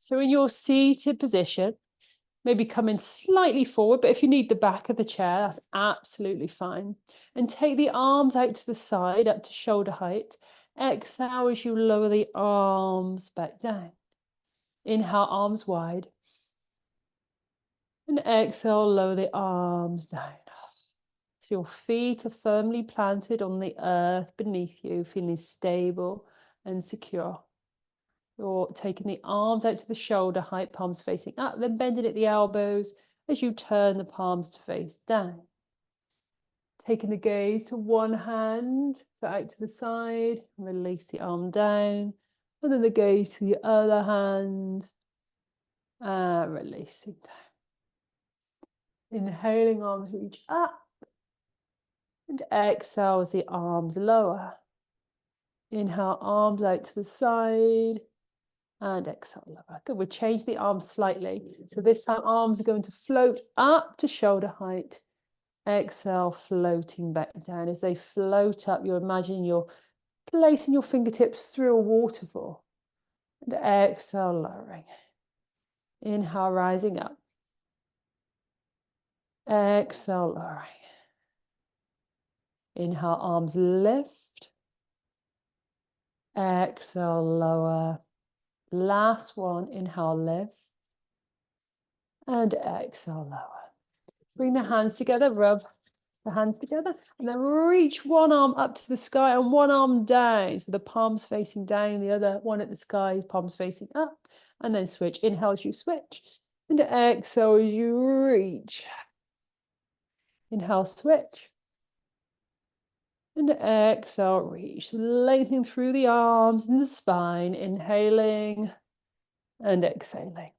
So in your seated position, maybe coming slightly forward, but if you need the back of the chair, that's absolutely fine. And take the arms out to the side, up to shoulder height. Exhale as you lower the arms back down. Inhale, arms wide. And exhale, lower the arms down. So your feet are firmly planted on the earth beneath you, feeling stable and secure. You're taking the arms out to the shoulder height, palms facing up, then bending at the elbows as you turn the palms to face down. Taking the gaze to one hand, so out to the side, release the arm down, and then the gaze to the other hand, releasing down. Inhaling, arms reach up, and exhale as the arms lower. Inhale, arms out to the side, and exhale, lower. Good, we'll change the arms slightly. So this time, arms are going to float up to shoulder height. Exhale, floating back down. As they float up, you're imagining you're placing your fingertips through a waterfall. And exhale, lowering. Inhale, rising up. Exhale, lowering. Inhale, arms lift. Exhale, lower. Last one, inhale, lift. And exhale, lower. Bring the hands together, rub the hands together, and then reach one arm up to the sky and one arm down. So the palms facing down, the other one at the sky, palms facing up, and then switch. Inhale as you switch, and exhale as you reach. Inhale, switch. And exhale, reach. Lengthening through the arms and the spine, inhaling and exhaling.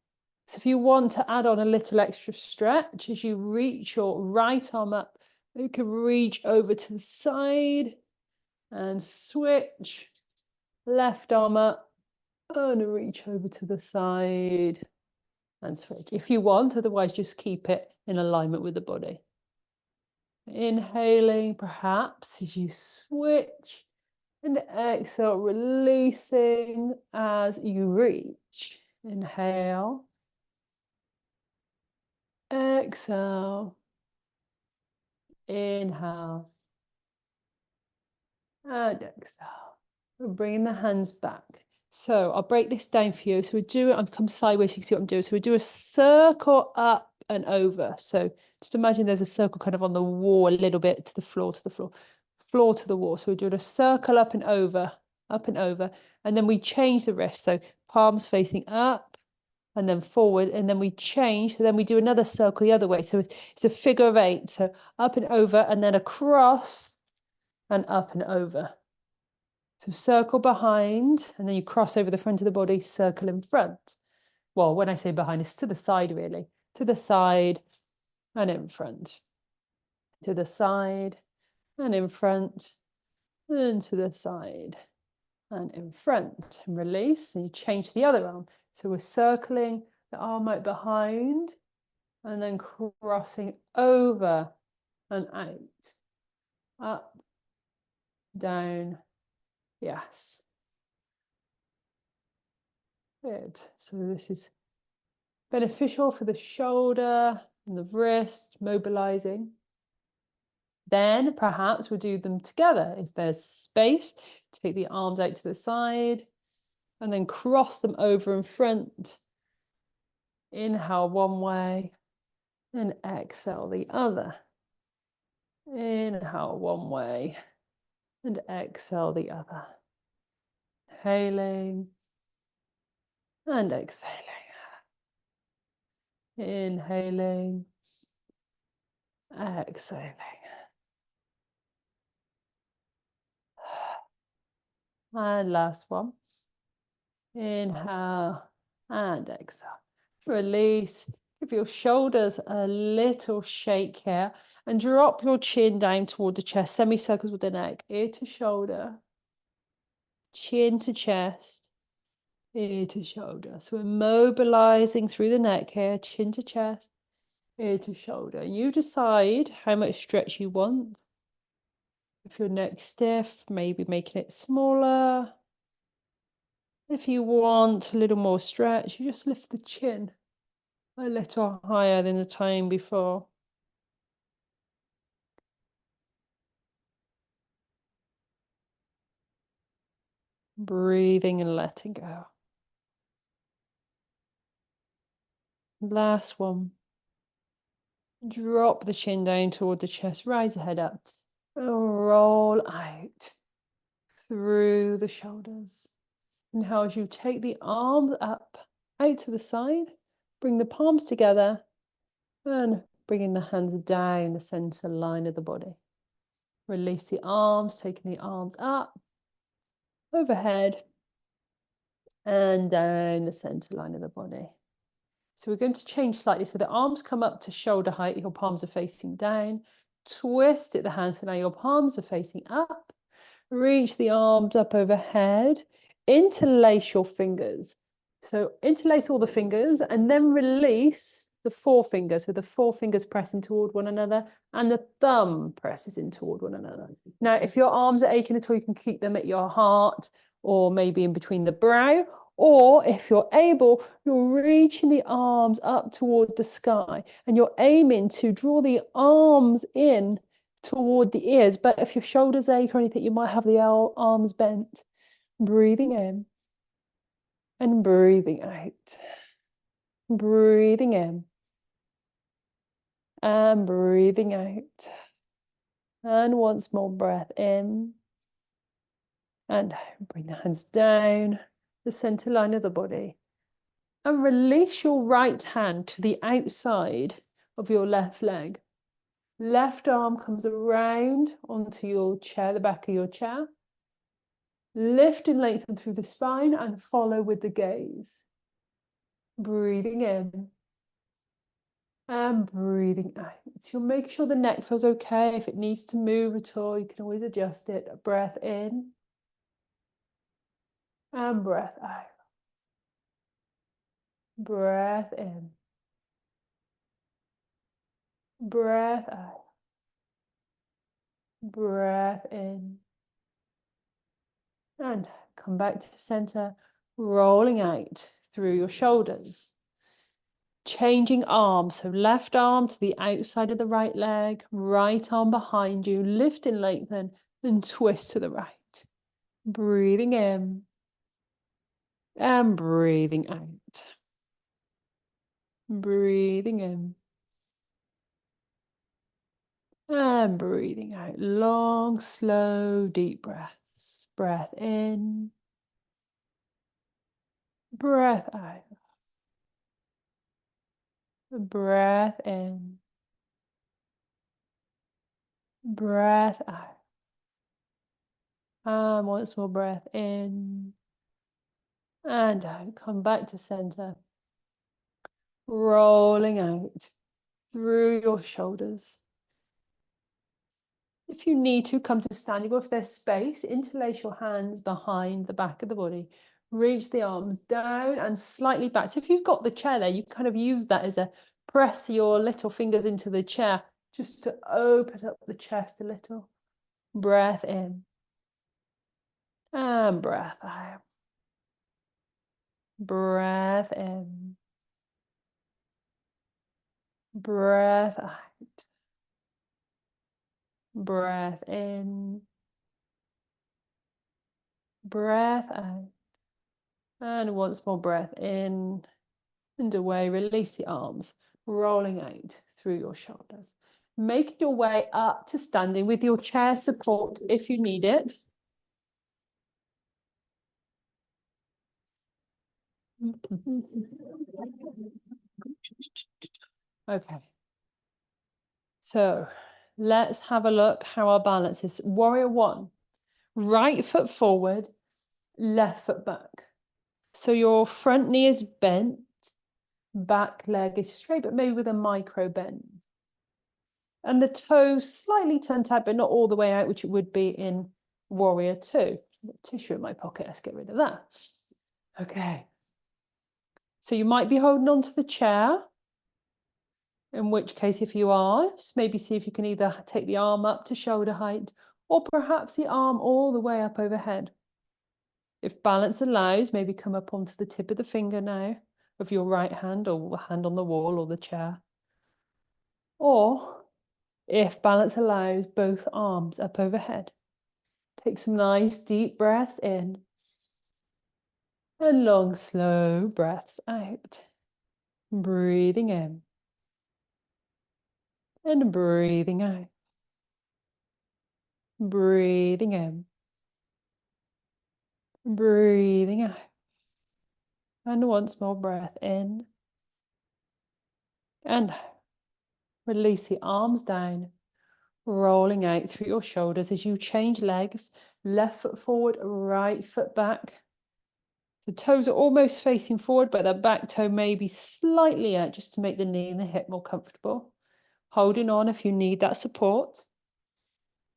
So if you want to add on a little extra stretch as you reach your right arm up, you can reach over to the side and switch. Left arm up and reach over to the side and switch. If you want, otherwise just keep it in alignment with the body. Inhaling perhaps as you switch, and exhale, releasing as you reach. Inhale. Exhale. Inhale. And exhale. We're bringing the hands back. So I'll break this down for you. So we do it, I'll come sideways so you can see what I'm doing. So we do a circle up and over. So just imagine there's a circle kind of on the wall a little bit to the floor, floor to the wall. So we're doing a circle up and over, and then we change the wrist. So palms facing up and then forward, and then we change. So then we do another circle the other way. So it's a figure of 8. So up and over, and then across and up and over. So circle behind, and then you cross over the front of the body, circle in front. Well, when I say behind, it's to the side, really. To the side and in front. To the side and in front, and to the side and in front. And release, and you change the other arm. So we're circling the arm out behind, and then crossing over and out. Up, down, yes. Good. So this is beneficial for the shoulder and the wrist, mobilizing. Then perhaps we'll do them together. If there's space, take the arms out to the side and then cross them over in front. Inhale one way and exhale the other. Inhale one way and exhale the other. Inhaling and exhaling. Inhaling, exhaling. And last one. Inhale and exhale. Release. Give your shoulders a little shake here and drop your chin down toward the chest, semicircles with the neck, ear to shoulder, chin to chest, ear to shoulder. So we're mobilizing through the neck here, chin to chest, ear to shoulder. You decide how much stretch you want. If your neck's stiff, maybe making it smaller. If you want a little more stretch, you just lift the chin a little higher than the time before. Breathing and letting go. Last one. Drop the chin down toward the chest, rise the head up, and roll out through the shoulders. And how as you take the arms up, out to the side, bring the palms together, and bringing the hands down the center line of the body. Release the arms, taking the arms up, overhead, and down the center line of the body. So we're going to change slightly. So the arms come up to shoulder height, your palms are facing down. Twist at the hands, so now your palms are facing up. Reach the arms up overhead. Interlace your fingers. So interlace all the fingers and then release the forefinger. So the forefingers pressing toward one another and the thumb presses in toward one another. Now, if your arms are aching at all, you can keep them at your heart or maybe in between the brow. Or if you're able, you're reaching the arms up toward the sky and you're aiming to draw the arms in toward the ears. But if your shoulders ache or anything, you might have the arms bent. Breathing in and breathing out. Breathing in and breathing out. And once more, breath in and out. Bring the hands down the center line of the body. And release your right hand to the outside of your left leg. Left arm comes around onto your chair, the back of your chair. Lift and lengthen through the spine and follow with the gaze. Breathing in and breathing out. So you'll make sure the neck feels okay. If it needs to move at all, you can always adjust it. Breath in and breath out. Breath in. Breath out. Breath in. And come back to the center, rolling out through your shoulders. Changing arms, so left arm to the outside of the right leg, right arm behind you, lift and lengthen, and twist to the right. Breathing in and breathing out. Breathing in and breathing out. Long, slow, deep breaths. Breath in, breath out. Breath in, breath out. And once more, breath in and out. Come back to center. Rolling out through your shoulders. If you need to, come to standing, or if there's space, interlace your hands behind the back of the body. Reach the arms down and slightly back. So if you've got the chair there, you kind of use that as a press your little fingers into the chair, just to open up the chest a little. Breath in and breath out. Breath in. Breath out. Breath in. Breath out. And once more, breath in and away. Release the arms, rolling out through your shoulders. Making your way up to standing with your chair support if you need it. Okay. So let's have a look how our balance is. Warrior one, right foot forward, left foot back. So your front knee is bent, back leg is straight, but maybe with a micro bend. And the toes slightly turned out, but not all the way out, which it would be in warrior two. Tissue in my pocket, let's get rid of that. Okay. So you might be holding on to the chair, in which case, if you are, maybe see if you can either take the arm up to shoulder height or perhaps the arm all the way up overhead. If balance allows, maybe come up onto the tip of the finger now of your right hand, or the hand on the wall or the chair. Or if balance allows, both arms up overhead. Take some nice deep breaths in and long, slow breaths out. Breathing in and breathing out. Breathing in. Breathing out. And once more, breath in and out. Release the arms down, rolling out through your shoulders as you change legs. Left foot forward, right foot back. The toes are almost facing forward, but the back toe may be slightly out just to make the knee and the hip more comfortable. Holding on if you need that support.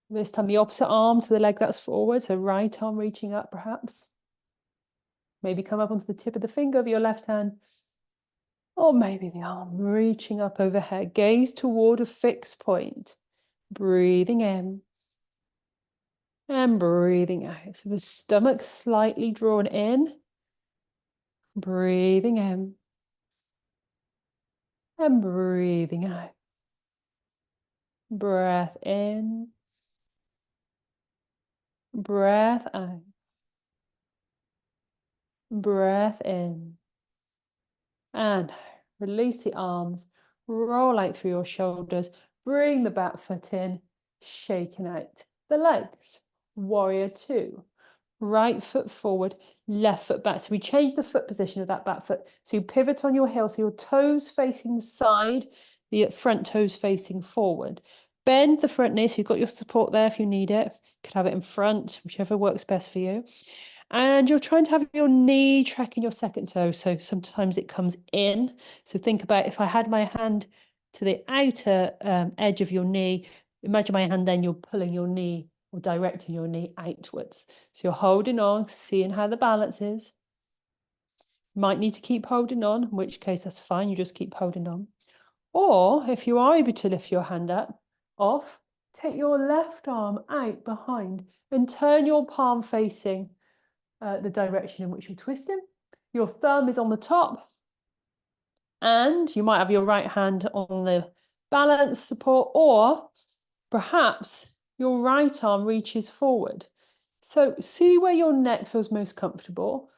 This time the opposite arm to the leg that's forward, so right arm reaching up perhaps. Maybe come up onto the tip of the finger of your left hand, or maybe the arm reaching up overhead. Gaze toward a fixed point. Breathing in and breathing out. So the stomach slightly drawn in. Breathing in and breathing out. Breath in. Breath out. Breath in. And release the arms. Roll out through your shoulders. Bring the back foot in. Shaking out the legs. Warrior two. Right foot forward, left foot back. So we change the foot position of that back foot. So you pivot on your heel, so your toes facing the side, the front toes facing forward. Bend the front knee, so you've got your support there if you need it. You could have it in front, whichever works best for you. And you're trying to have your knee tracking your second toe. So sometimes it comes in. So think about if I had my hand to the outer edge of your knee, imagine my hand then you're pulling your knee or directing your knee outwards. So you're holding on, seeing how the balance is. Might need to keep holding on, in which case that's fine, you just keep holding on. Or if you are able to lift your hand up, off, take your left arm out behind and turn your palm facing the direction in which you're twisting. Your thumb is on the top, and you might have your right hand on the balance support, or perhaps your right arm reaches forward. So see where your neck feels most comfortable.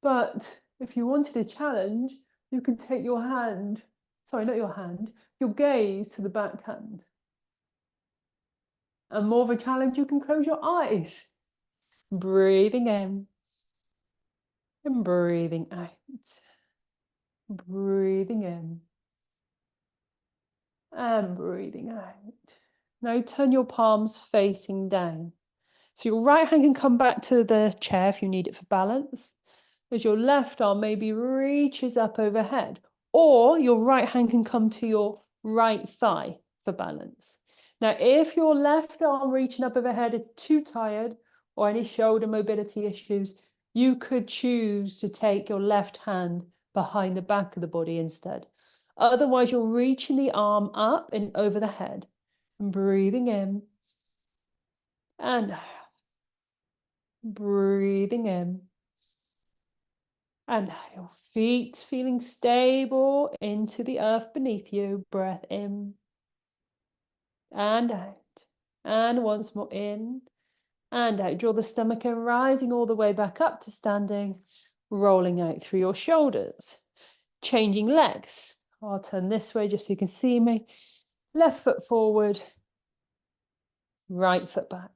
But if you wanted a challenge, you can take your hand, sorry, not your hand, your gaze to the back hand. And more of a challenge, you can close your eyes. Breathing in and breathing out. Breathing in and breathing out. Now turn your palms facing down. So your right hand can come back to the chair if you need it for balance, as your left arm maybe reaches up overhead, or your right hand can come to your right thigh for balance. Now, if your left arm reaching up overhead is too tired or any shoulder mobility issues, you could choose to take your left hand behind the back of the body instead. Otherwise, you're reaching the arm up and over the head and breathing in and breathing in. And your feet feeling stable into the earth beneath you. Breath in and out. And once more in and out. Draw the stomach in, rising all the way back up to standing, rolling out through your shoulders. Changing legs. I'll turn this way just so you can see me. Left foot forward, right foot back.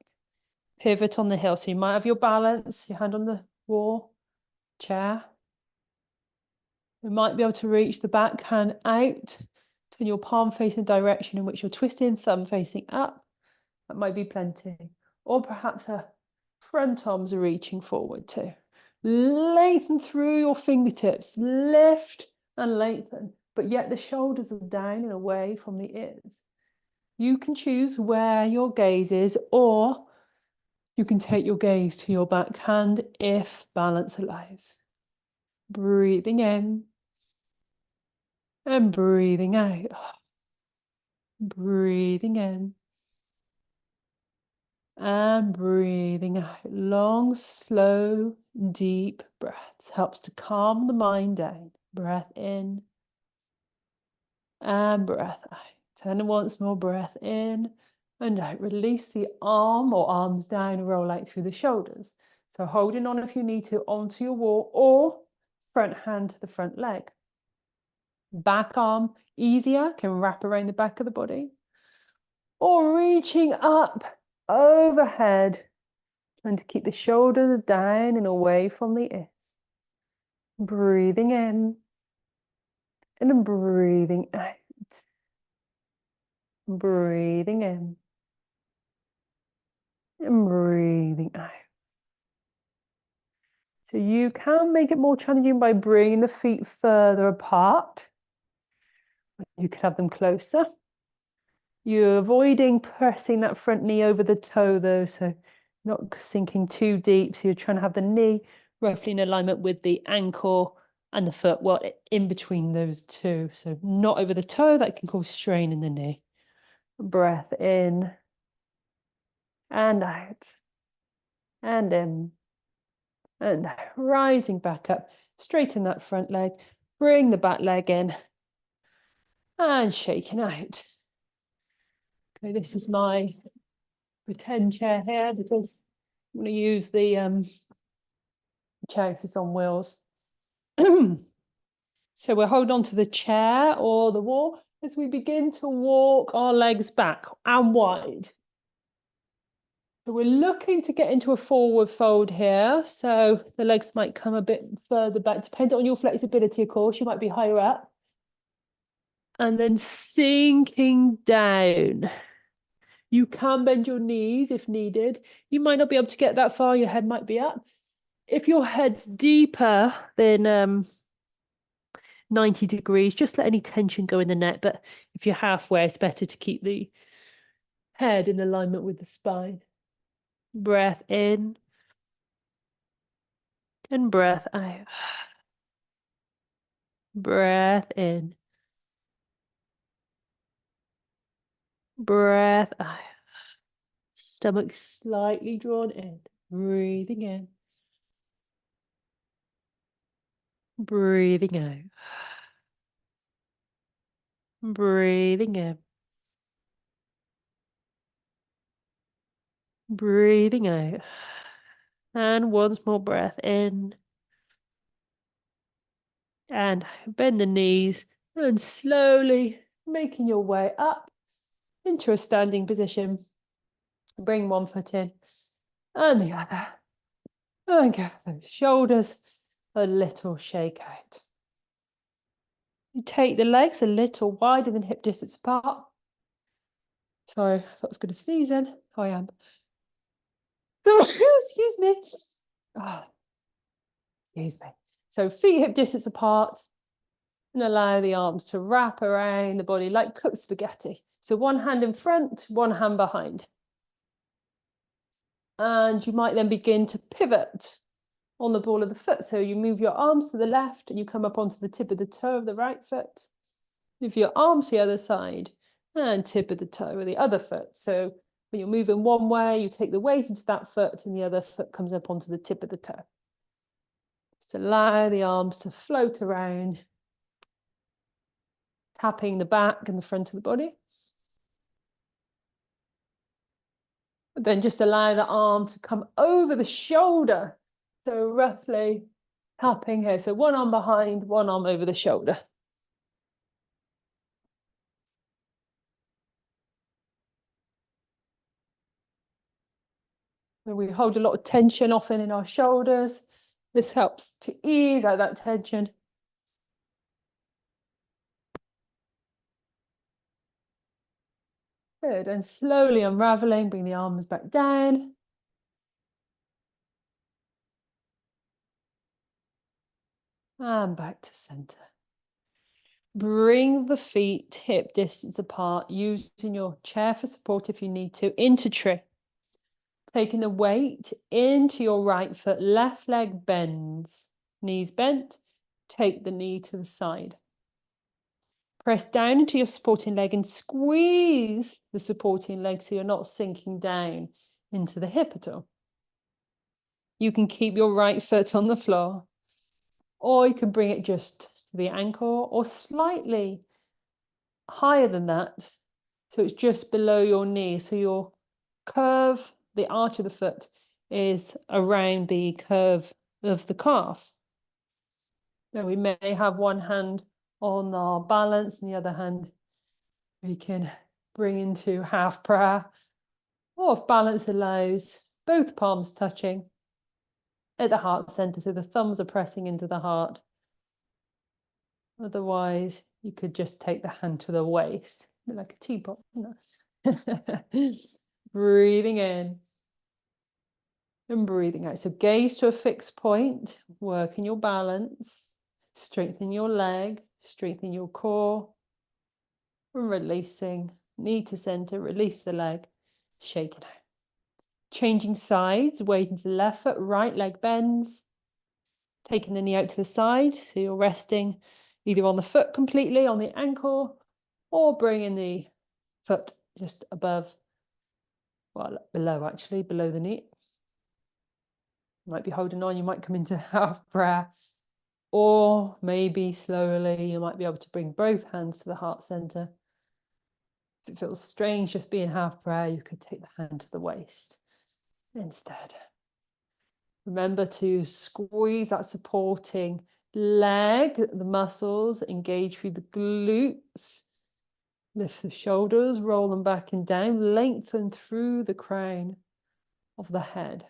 Pivot on the heel. So you might have your balance, your hand on the wall, chair. You might be able to reach the back hand out, turn your palm facing the direction in which you're twisting, thumb facing up. That might be plenty. Or perhaps a front arms are reaching forward too. Lengthen through your fingertips, lift and lengthen, but yet the shoulders are down and away from the ears. You can choose where your gaze is, or you can take your gaze to your back hand if balance allows. Breathing in and breathing out. Breathing in And breathing out. Long, slow, deep breaths. Helps to calm the mind down. Breath in and breath out. Turn once more, breath in and out. Release the arm or arms down, roll out through the shoulders. So holding on if you need to onto your wall, or front hand to the front leg. Back arm, easier, can wrap around the back of the body. Or reaching up overhead, trying to keep the shoulders down and away from the ears. Breathing in and breathing out. Breathing in and breathing out. So you can make it more challenging by bringing the feet further apart. You can have them closer. You're avoiding pressing that front knee over the toe though, so not sinking too deep. So you're trying to have the knee roughly in alignment with the ankle and the foot, well, in between those two. So not over the toe, that can cause strain in the knee. Breath in and out and in and out. Rising back up, straighten that front leg, bring the back leg in and shaking out. Okay, this is my pretend chair here because I'm going to use the chair because it's on wheels. So we'll hold on to the chair or the wall as we begin to walk our legs back and wide. So we're looking to get into a forward fold here. So the legs might come a bit further back, depending on your flexibility, of course. You might be higher up. And then sinking down. You can bend your knees if needed. You might not be able to get that far. Your head might be up. If your head's deeper than 90 degrees, just let any tension go in the neck. But if you're halfway, it's better to keep the head in alignment with the spine. Breath in and breath out. Breath in. Breath out. Stomach slightly drawn in. Breathing in. Breathing out. Breathing in. Breathing out. And once more breath in. And bend the knees and slowly making your way up into a standing position. Bring one foot in and the other. And give those shoulders a little shake out. You take the legs a little wider than hip distance apart. Sorry, I thought I was going to sneeze then. I am. Excuse me. Oh, excuse me. So feet hip distance apart and allow the arms to wrap around the body like cooked spaghetti. So one hand in front, one hand behind. And you might then begin to pivot on the ball of the foot. So you move your arms to the left and you come up onto the tip of the toe of the right foot. Move your arm to the other side and tip of the toe of the other foot. So when you're moving one way, you take the weight into that foot and the other foot comes up onto the tip of the toe. Just allow the arms to float around, tapping the back and the front of the body. But then just allow the arm to come over the shoulder. So roughly tapping here. So one arm behind, one arm over the shoulder. And we hold a lot of tension often in our shoulders. This helps to ease out that tension. Good, and slowly unraveling, bring the arms back down. And back to center. Bring the feet hip distance apart, using your chair for support if you need to, into tree. Taking the weight into your right foot, left leg bends, knees bent, take the knee to the side. Press down into your supporting leg and squeeze the supporting leg so you're not sinking down. into the hip at all. You can keep your right foot on the floor, or you can bring it just to the ankle or slightly higher than that. So it's just below your knee. So your curve, the arch of the foot, is around the curve of the calf. Now we may have one hand on our balance and the other hand we can bring into half prayer, or if balance allows, both palms touching at the heart center, so the thumbs are pressing into the heart. Otherwise, you could just take the hand to the waist, like a teapot. Breathing in and breathing out. So gaze to a fixed point, working your balance, strengthen your leg, strengthen your core, and releasing, knee to center, release the leg, shake it out. Changing sides, weight into the left foot, right leg bends, taking the knee out to the side, so you're resting either on the foot completely, on the ankle, or bringing the foot just above, well, below actually, below the knee. You might be holding on, you might come into half prayer, or maybe slowly you might be able to bring both hands to the heart center. If it feels strange just being half prayer, you could take the hand to the waist instead. Remember to squeeze that supporting leg, the muscles, engage through the glutes. Lift the shoulders, roll them back and down, lengthen through the crown of the head.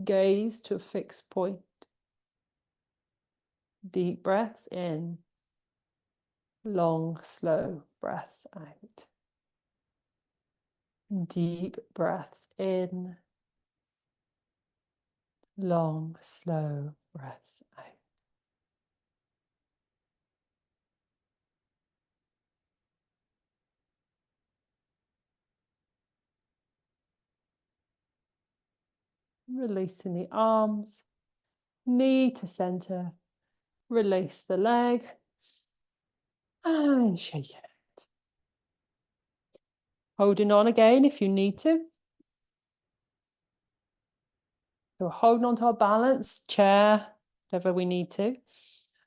Gaze to a fixed point. Deep breaths in, long, slow breaths out. Deep breaths in, long, slow breaths out. Releasing the arms, knee to center, release the leg, and shake it out. Holding on again if you need to. So holding on to our balance, chair, whatever we need to.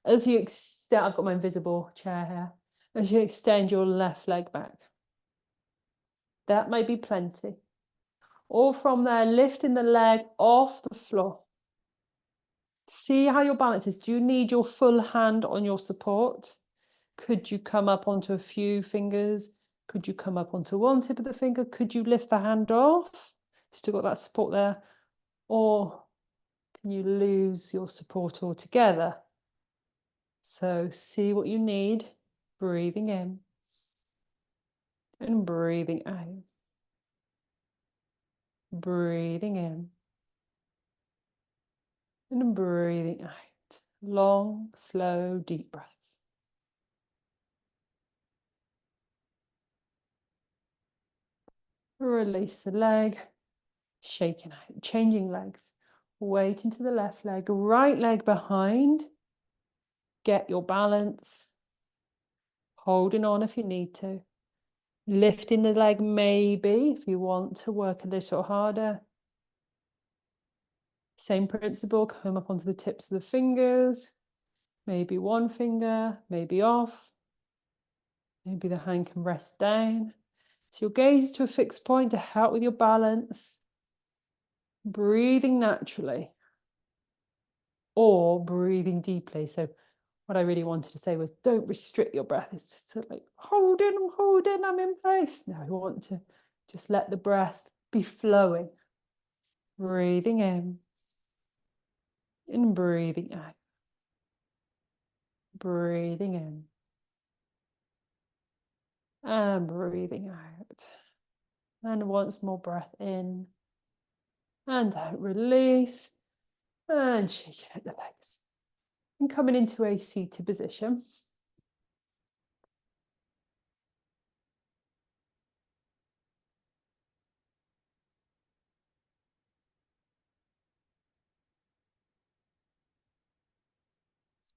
As you extend, I've got my invisible chair here. As you extend your left leg back. That may be plenty. Or from there, lifting the leg off the floor. See how your balance is. Do you need your full hand on your support? Could you come up onto a few fingers? Could you come up onto one tip of the finger? Could you lift the hand off? Still got that support there. Or can you lose your support altogether? So see what you need. Breathing in and breathing out. Breathing in and breathing out. Long, slow, deep breaths. Release the leg, shaking out, changing legs. Weight into the left leg, right leg behind. Get your balance. Holding on if you need to. Lifting the leg maybe if you want to work a little harder. Same principle, come up onto the tips of the fingers. Maybe one finger, maybe off. Maybe the hand can rest down. So your gaze is to a fixed point to help with your balance. Breathing naturally. Or breathing deeply. So what I really wanted to say was don't restrict your breath. It's sort of like hold in, I'm in place. No, I want to just let the breath be flowing. Breathing in and breathing out. Breathing in and breathing out. And once more, breath in and out. Release and shake out the legs. And coming into a seated position.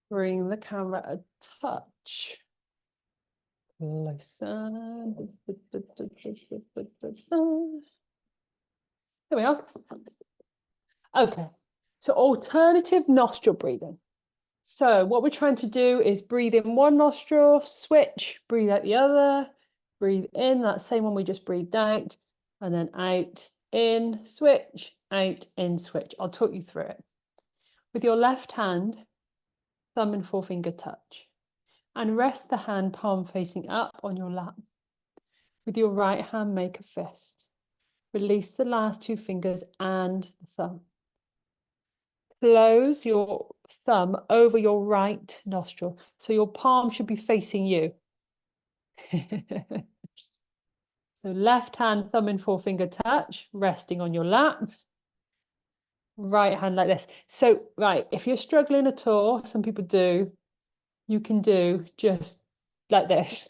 Bring the camera a touch closer. Here we are. Okay, so alternative nostril breathing. So what we're trying to do is breathe in one nostril, switch, breathe out the other, breathe in, that same one we just breathed out, and then out, in, switch, out, in, switch. I'll talk you through it. With your left hand, thumb and forefinger touch, and rest the hand palm facing up on your lap. With your right hand, make a fist. Release the last two fingers and the thumb. Close your thumb over your right nostril. So your palm should be facing you. So left hand, thumb and forefinger touch, resting on your lap. Right hand like this. So, right, if you're struggling at all, some people do, you can do just like this.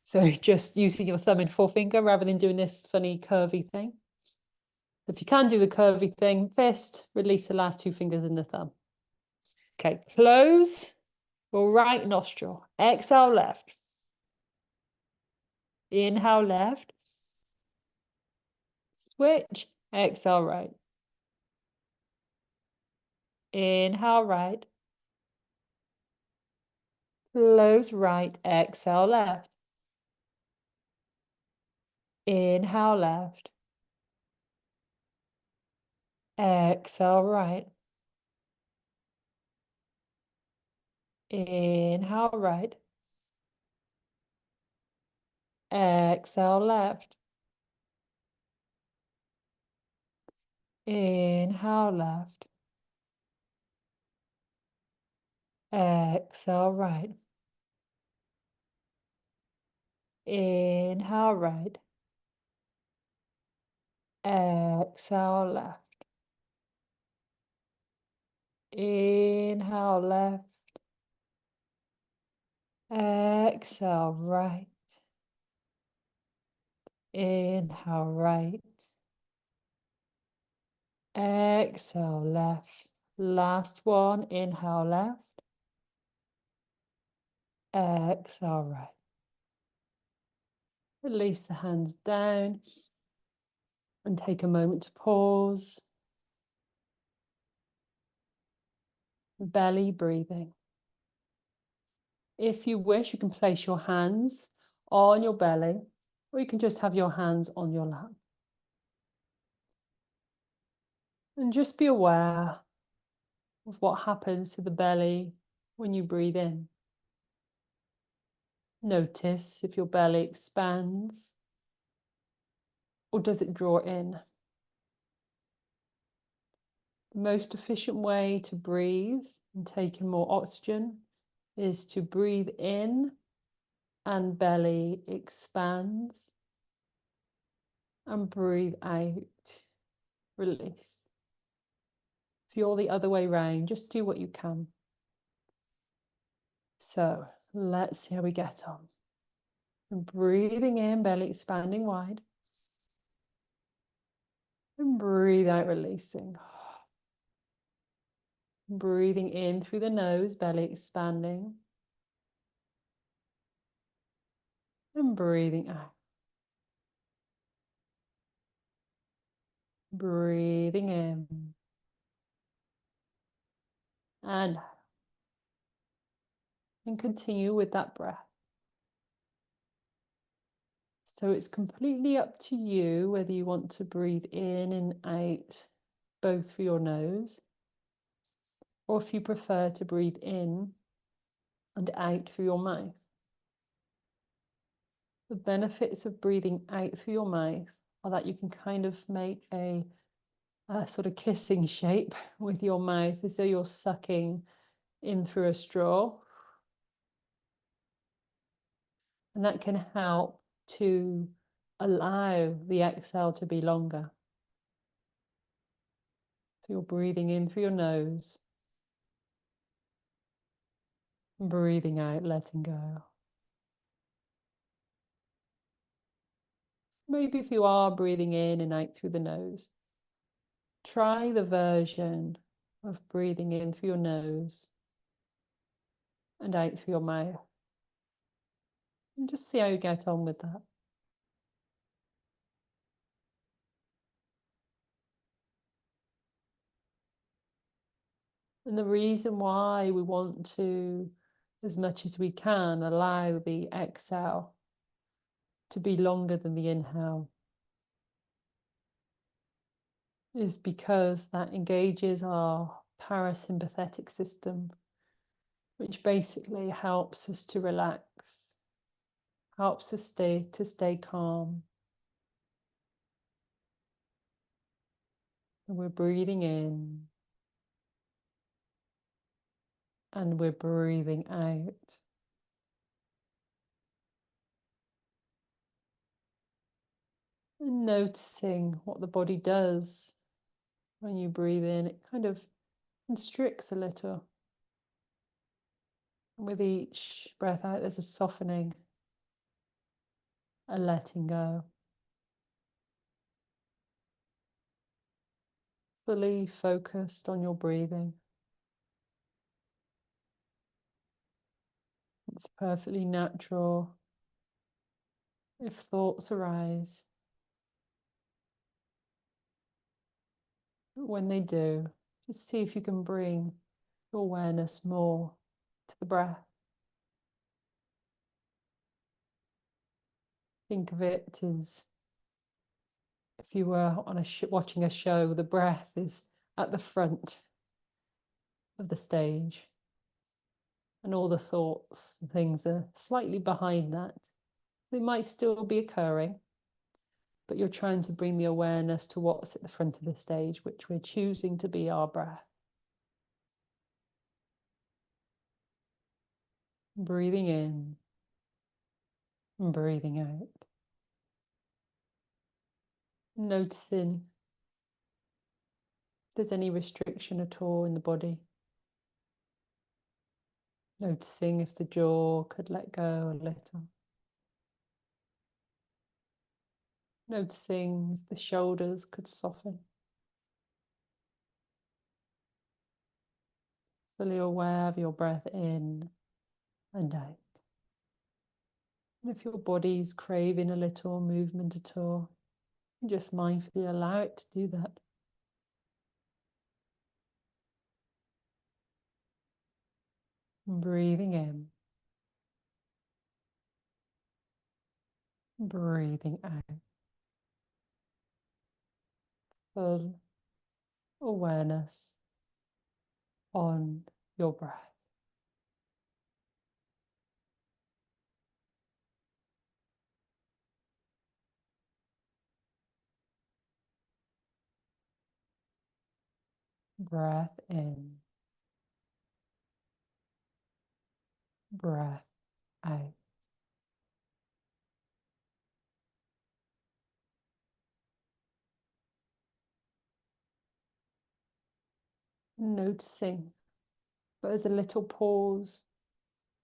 So just using your thumb and forefinger rather than doing this funny curvy thing. If you can do the curvy thing, fist, release the last two fingers in the thumb. Okay, close your right nostril. Exhale left. Inhale left. Switch. Exhale right. Inhale right. Close right. Exhale left. Inhale left. Exhale right. Inhale right. Exhale left. Inhale left. Exhale right. Inhale right. Exhale left. Inhale left. Exhale right. Inhale right. Exhale left. Last one. Inhale left. Exhale right. Release the hands down and take a moment to pause. Belly breathing. If you wish, you can place your hands on your belly, or you can just have your hands on your lap. And just be aware of what happens to the belly when you breathe in. Notice if your belly expands or does it draw in. The most efficient way to breathe and take in more oxygen is to breathe in and belly expands, and breathe out, release. If you're the other way round, just do what you can. So let's see how we get on. And breathing in, belly expanding wide. And breathe out, releasing. Breathing in through the nose, belly expanding. And breathing out. Breathing in. And out. And continue with that breath. So it's completely up to you whether you want to breathe in and out both through your nose, or if you prefer to breathe in and out through your mouth. The benefits of breathing out through your mouth are that you can kind of make a sort of kissing shape with your mouth as though you're sucking in through a straw. And that can help to allow the exhale to be longer. So you're breathing in through your nose, breathing out, letting go. Maybe if you are breathing in and out through the nose, try the version of breathing in through your nose and out through your mouth. And just see how you get on with that. And the reason why we want to, as much as we can, allow the exhale to be longer than the inhale is because that engages our parasympathetic system, which basically helps us to relax, helps us stay calm. And we're breathing in and we're breathing out. And noticing what the body does when you breathe in. It kind of constricts a little. And with each breath out, there's a softening, a letting go. Fully focused on your breathing. It's perfectly natural if thoughts arise. But when they do, just see if you can bring your awareness more to the breath. Think of it as if you were on watching a show, the breath is at the front of the stage, and all the thoughts and things are slightly behind that. They might still be occurring, but you're trying to bring the awareness to what's at the front of the stage, which we're choosing to be our breath. Breathing in and breathing out. Noticing if there's any restriction at all in the body. Noticing if the jaw could let go a little. Noticing if the shoulders could soften. Fully aware of your breath in and out. And if your body's craving a little movement at all, just mindfully allow it to do that. And breathing in, breathing out. Full awareness on your breath. Breath in, breath out. Noticing there's a little pause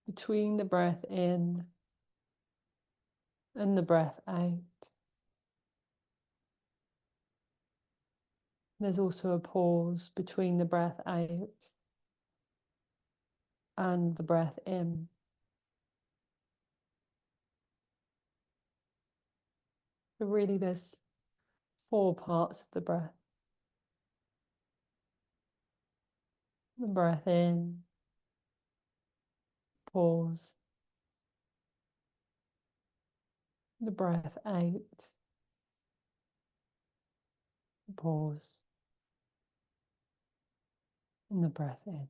between the breath in and the breath out. There's also a pause between the breath out and the breath in. So really there's 4 parts of the breath. The breath in, pause. The breath out, pause. And the breath in.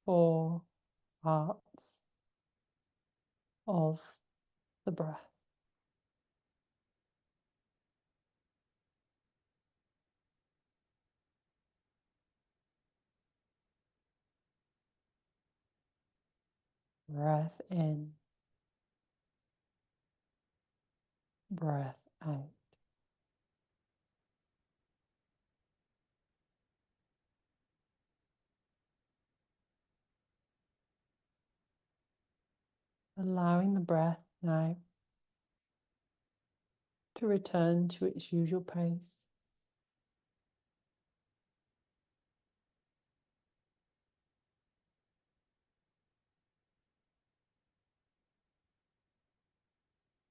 4 parts of the breath. Breath in, breath out. Allowing the breath now to return to its usual pace.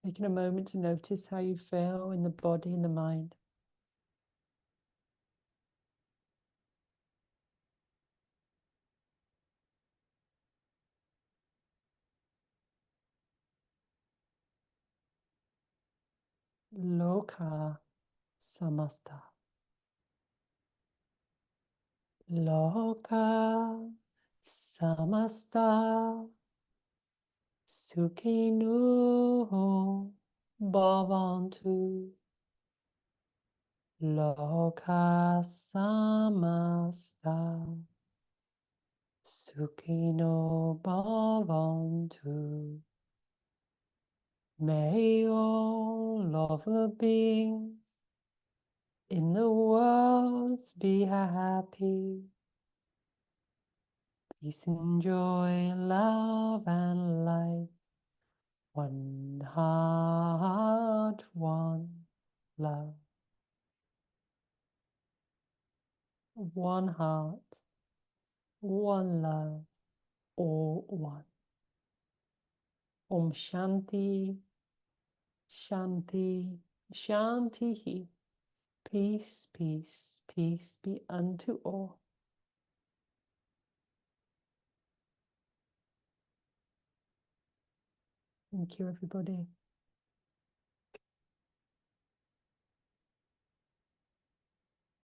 Taking a moment to notice how you feel in the body and the mind. Loka samasta. Loka samasta. Sukhino bhavantu. Loka samasta. Sukhino bhavantu. May all of the beings in the world be happy. Peace and joy, love and light. One heart, one love. One heart, one love, all one. Om Shanti, Shanti, Shanti. Peace, peace, peace be unto all. Thank you, everybody.